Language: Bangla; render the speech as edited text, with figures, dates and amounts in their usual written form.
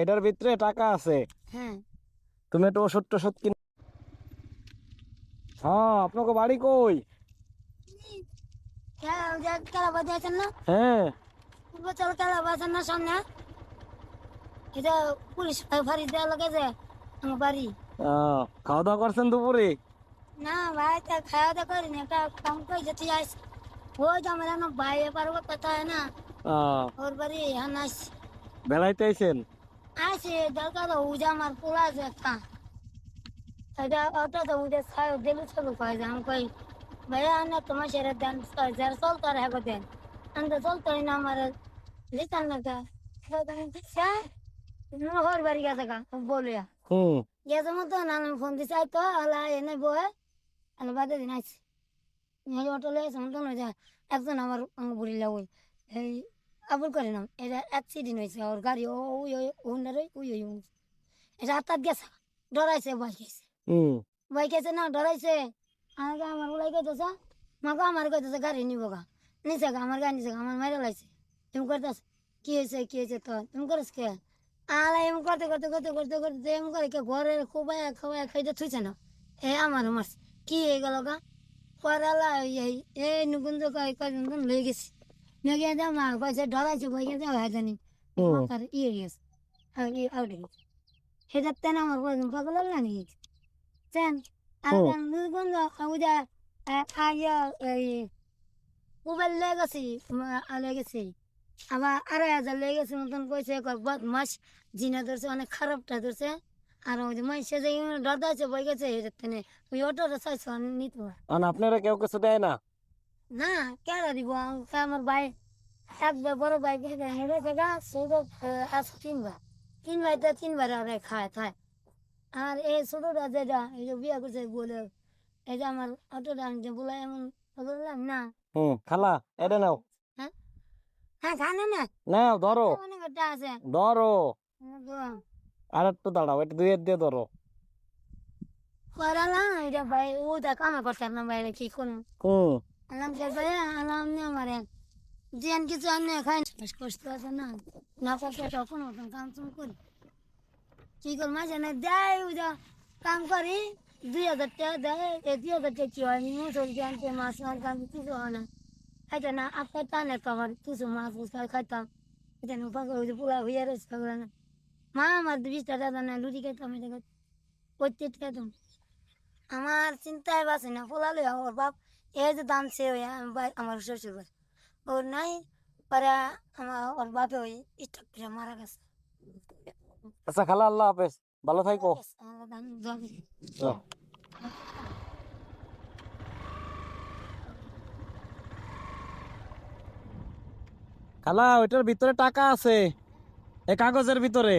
এটার ভিতরে টাকা আছে। হ্যাঁ তুমি একটু ওষুধ টষুধ কিনে। হ্যাঁ, আপনাকে বাড়ি কই? হ্যাঁ ওই যে কালাবাজ আছেন না, হ্যাঁ। পূর্বাচল কালাবাজ আছেন না সামনে, এটা পুলিশ ফাঁড়ি দেওয়া লাগে যে আমার বাড়ি। খাওয়া দাওয়া করছেন দুপুরে? না ভাই, তা খাওয়া দাওয়া করিনি, একটা কাম করে যেতে আসি। ওই যে আমার আমার ভাই এবার কথা হয় না, আহ, ওর বাড়ি এখন আসি। বেড়াইতে আইছেন? আসি দরকার ও যে আমার পোলা আছে একটা, এটা ওটা তো উঠে দিলু চলু কয় যে আমি কই ভাইয়া না তোমার সেরা দেন, যারা চলতো আর হ্যাঁ দেন, আমি তো চলতো না আমার লিতাম না তা ওর বাড়ি গেছে গা বলিয়া হুম। গেছে মতো নানা ফোন দিছে তো আলা এনে বয়ে আলা বাদে দিন আসি। অটো লেগেছে মতো না যে একজন আমার বুড়ি ওই এই আবুল করে নাম, এটা অ্যাক্সিডেন্ট হয়েছে, ওর গাড়ি ওই ওই হুন্ডার ওই ওই ওই এটা আত্মাত গেছে, ডরাইছে ভয় খেয়েছে, হুম। ভয় খেয়েছে না ডরাইছে। আমাকে আমার ওলাই কইতেছে, মাকে আমার কইতেছে গাড়ি নিবো গা, নিচে গা আমার গাড়ি নিচে গা, আমার মাইরা লাইছে। তুমি করতেছ কি হয়েছে তো তুমি করিস কে? আলা এম করতে করতে করতে করতে করতে এম করে কে ঘরে খুবাই খাওয়াই খাইতে থুইছে না, এ আমার মাছ কি হয়ে গেল গা পরালা এই নুকুঞ্জ কয়জন লয়ে গেছি, নিয়ে গিয়ে দাম না কয়েছে ডরাইছে বই গেছে হয় জানি মাথার ইয়ে গেছে আউটে গেছে, সেটার তেন আমার পাগল না নিয়ে চেন আর নুকুঞ্জ ওটা আগে এই মোবাইল লেগেছি লেগেছি আবার 2,500 লেগেছে মতন কইছে বদমাস জিনা ধরছে অনেক খারাপটা ধরছে। আর ওই যে মাইসে যে ডরদা আছে বই গেছে এখানে ওই অটোটা চাইছে নিতে পারে আপনারা কেউ কিছু দেয় না? না কেন দিব আমার ভাই একবার বড় ভাই হেরে গা ছোট আছে 3 বার, 3 ভাই তো 3 বার আর খায় খায়। আর এই ছোটটা যেটা এই যে বিয়ে করছে বলে এই যে আমার অটোটা আনছে বলে এমন বললাম না। খালা, এটা নাও। হ্যাঁ হ্যাঁ খানে না নাও, ধরো অনেক একটা আছে। ধরো। হ্যাঁ, আর একটু দাঁড়াও, এটা দুই হাত দিয়ে ধরো। করালা এটা ভাই ওটা কামে করতাম না বাইরে কি করুন হুম। আলাম ভাই আলাম নিয়ে মারে যেন কিছু আমি খাই কষ্ট আছে না, না করতে তখন মতন কাম চুম করি কি কর মাঝে না দেয় ওটা কাম করি 2,000 টাকা দেয়, এই 2,000 টাকা কি হয় মুসুরি আনতে মাছ মাছ কাম কিছু হয় না, খাইতে না আপনার টানে খাবার কিছু মাছ খাইতাম, এটা পাগল হয়েছে পুরা হইয়া রয়েছে পাগল না। মা আমার 20 টাকা না লুটি খাইতাম, এটা প্রত্যেক খাইতাম। আমার চিন্তায় বাসে না ফোলালে ওর বাপ এই যে দাম সে আমার শ্বশুর বাড়ি ওর নাই পরে আমার ওর বাপে ওই স্টক করে মারা গেছে। আচ্ছা খালা, আল্লাহ হাফেজ, ভালো থাকো। আমার দাম দোয়া করি। খালা, ওইটার ভিতরে টাকা আছে, এই কাগজের ভিতরে।